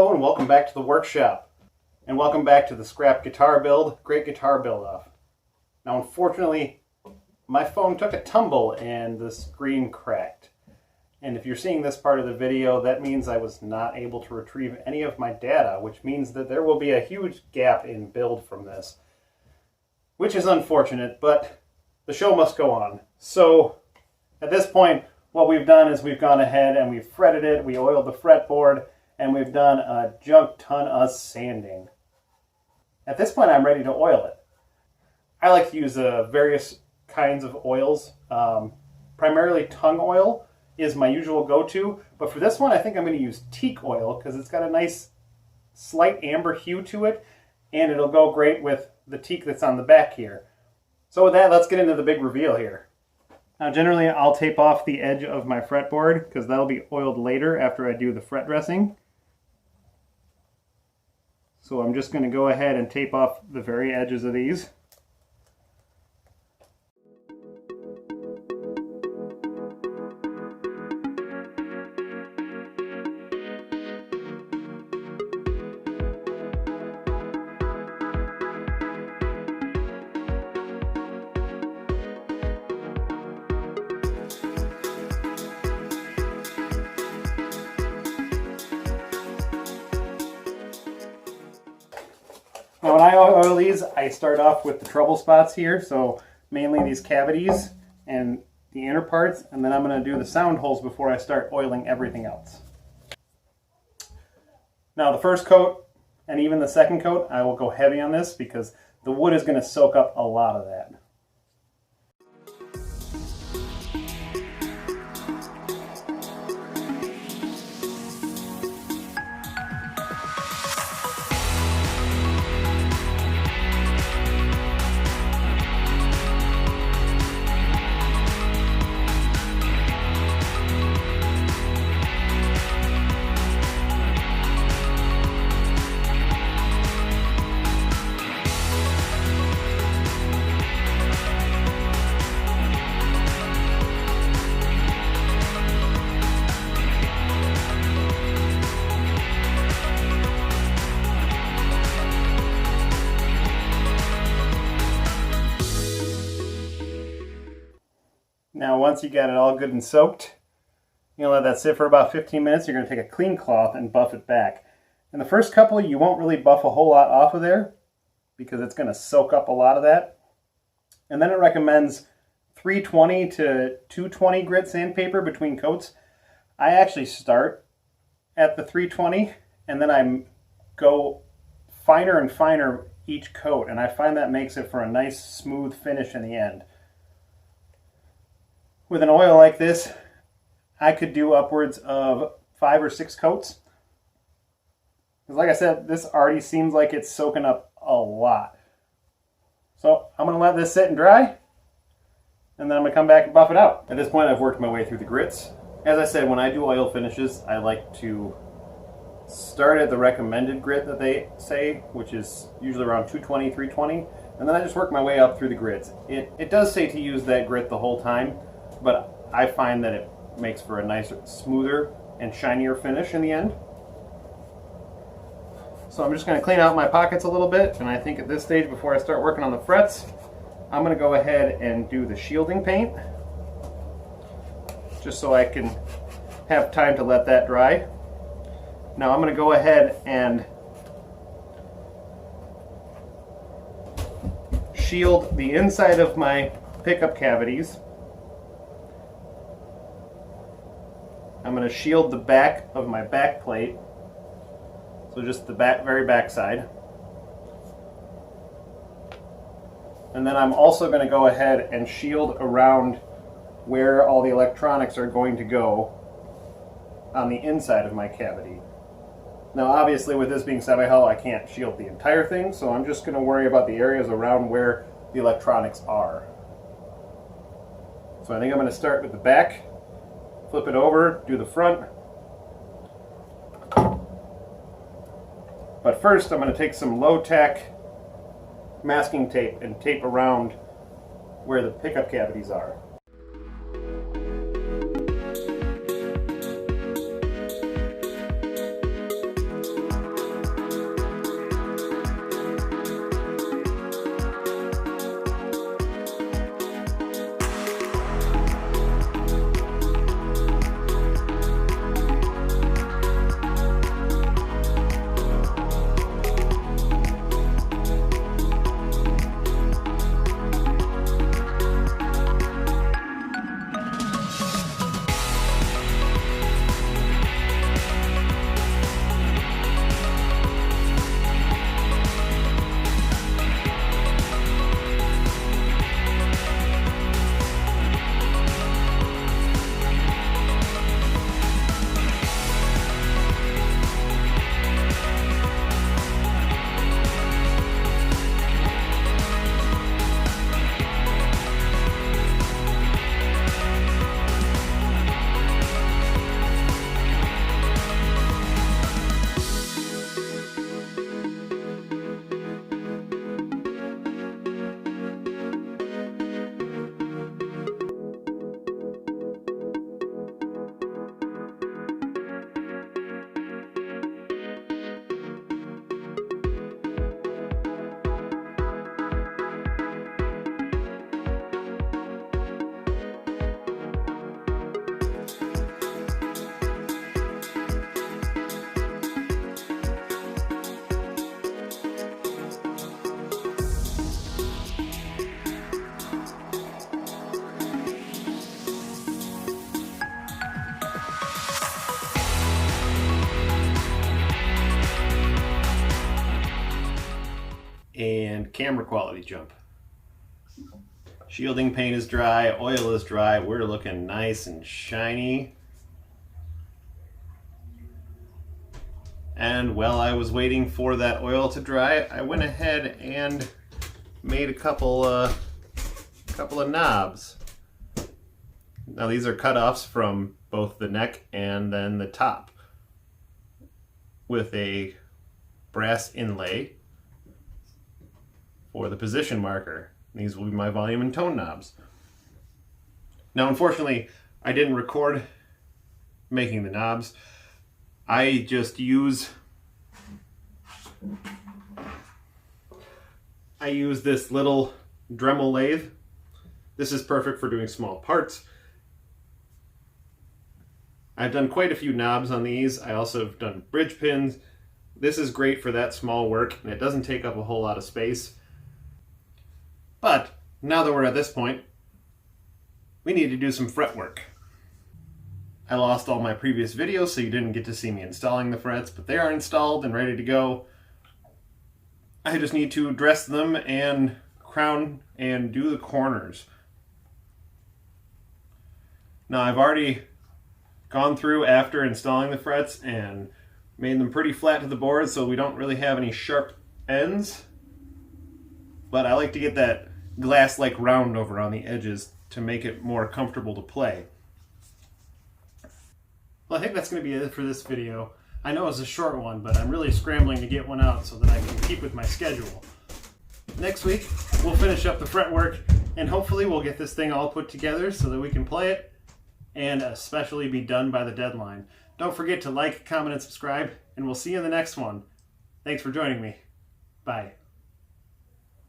Hello and welcome back to the workshop. And welcome back to the scrap guitar build, Great Guitar Build-Off. Now unfortunately, my phone took a tumble and the screen cracked. And if you're seeing this part of the video, that means I was not able to retrieve any of my data, which means that there will be a huge gap in build from this. Which is unfortunate, but the show must go on. So at this point, what we've done is we've gone ahead and we've fretted it, we oiled the fretboard, and we've done a junk ton of sanding. At this point, I'm ready to oil it. I like to use various kinds of oils. Primarily tung oil is my usual go-to, but for this one, I think I'm going to use teak oil because it's got a nice slight amber hue to it, and it'll go great with the teak that's on the back here. So with that, let's get into the big reveal here. Now generally, I'll tape off the edge of my fretboard because that'll be oiled later after I do the fret dressing. So I'm just going to go ahead and tape off the very edges of these. Now when I oil these, I start off with the trouble spots here, so mainly these cavities and the inner parts, and then I'm going to do the sound holes before I start oiling everything else. Now the first coat and even the second coat, I will go heavy on this because the wood is going to soak up a lot of that. Now once you got it all good and soaked, you're going to let that sit for about 15 minutes. You're going to take a clean cloth and buff it back. In the first couple, you won't really buff a whole lot off of there because it's going to soak up a lot of that. And then it recommends 320 to 220 grit sandpaper between coats. I actually start at the 320 and then I go finer and finer each coat, and I find that makes it for a nice smooth finish in the end. With an oil like this, I could do upwards of 5 or 6 coats. Because like I said, this already seems like it's soaking up a lot. So I'm going to let this sit and dry, and then I'm going to come back and buff it out. At this point, I've worked my way through the grits. As I said, when I do oil finishes, I like to start at the recommended grit that they say, which is usually around 220, 320, and then I just work my way up through the grits. It does say to use that grit the whole time, but I find that it makes for a nicer, smoother, and shinier finish in the end. So I'm just going to clean out my pockets a little bit, and I think at this stage, before I start working on the frets, I'm going to go ahead and do the shielding paint, just so I can have time to let that dry. Now I'm going to go ahead and shield the inside of my pickup cavities. I'm going to shield the back of my back plate, so just the very back side. And then I'm also going to go ahead and shield around where all the electronics are going to go on the inside of my cavity. Now obviously with this being semi-hollow, I can't shield the entire thing, so I'm just going to worry about the areas around where the electronics are. So I think I'm going to start with the back. Flip it over, do the front. But first I'm going to take some low-tack masking tape and tape around where the pickup cavities are. and camera quality jump. Shielding paint is dry, oil is dry, we're looking nice and shiny. And while I was waiting for that oil to dry, I went ahead and made a couple of knobs. Now these are cutoffs from both the neck and then the top with a brass inlay for the position marker. These will be my volume and tone knobs. Now unfortunately I didn't record making the knobs. I just use this little Dremel lathe. This is perfect for doing small parts. I've done quite a few knobs on these. I also have done bridge pins. This is great for that small work, and it doesn't take up a whole lot of space. But now that we're at this point, we need to do some fret work. I lost all my previous videos, so you didn't get to see me installing the frets, but they are installed and ready to go. I just need to dress them and crown and do the corners. Now I've already gone through after installing the frets and made them pretty flat to the board so we don't really have any sharp ends. But I like to get that glass-like round over on the edges to make it more comfortable to play. Well, I think that's going to be it for this video. I know it's a short one, but I'm really scrambling to get one out so that I can keep with my schedule. Next week, we'll finish up the fretwork, and hopefully we'll get this thing all put together so that we can play it, and especially be done by the deadline. Don't forget to like, comment, and subscribe, and we'll see you in the next one. Thanks for joining me. Bye.